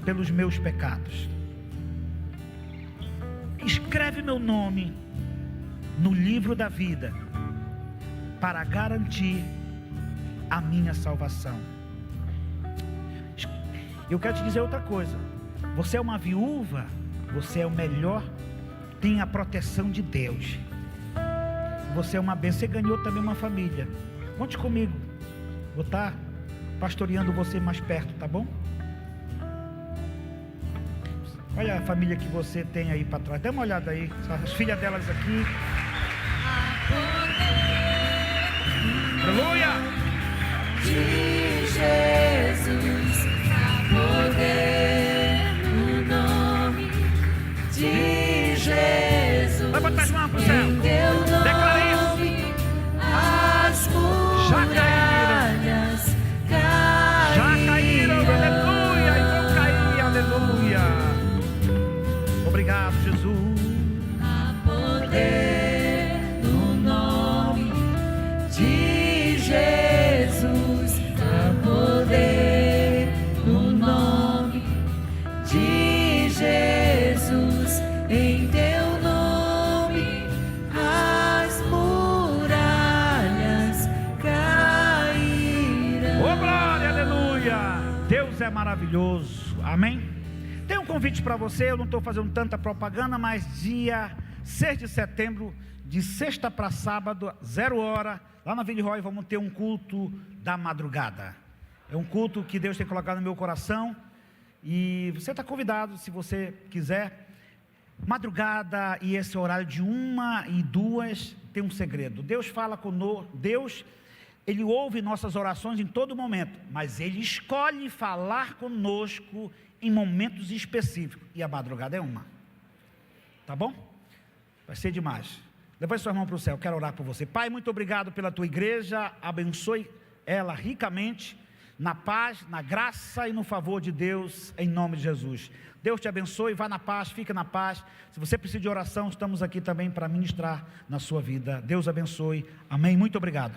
pelos meus pecados. Escreve meu nome no livro da vida para garantir a minha salvação. Eu quero te dizer outra coisa: você é uma viúva, você é o melhor, tem a proteção de Deus. Você é uma bênção, você ganhou também uma família. Conte comigo, vou estar pastoreando você mais perto, tá bom? Olha a família que você tem aí para trás, dá uma olhada aí, as filhas delas aqui. Aleluia! De Jesus, há poder no nome de Jesus. Vai botar as mãos pro céu. Em teu Declara isso. nome, as muralhas Já caíram, aleluia, e vão cair, aleluia. Obrigado, Jesus. Há poder no nome de Jesus, há poder no nome de Jesus. Em teu nome as muralhas cairão. Oh, glória, aleluia. Deus é maravilhoso, amém? Tem um convite para você, eu não estou fazendo tanta propaganda, mas dia 6 de setembro, de sexta para sábado, 0 hora, lá na Vila Roy, vamos ter um culto da madrugada. É um culto que Deus tem colocado no meu coração, e você está convidado, se você quiser. Madrugada e esse horário de 1 e 2 tem um segredo. Deus fala conosco, Deus, Ele ouve nossas orações em todo momento, mas Ele escolhe falar conosco em momentos específicos, e a madrugada é uma, tá bom? Vai ser demais. Levante sua mão para o céu, quero orar por você. Pai, muito obrigado pela tua igreja, abençoe ela ricamente, na paz, na graça e no favor de Deus, em nome de Jesus. Deus te abençoe, vá na paz, fica na paz. Se você precisa de oração, estamos aqui também para ministrar na sua vida. Deus abençoe, amém, muito obrigado.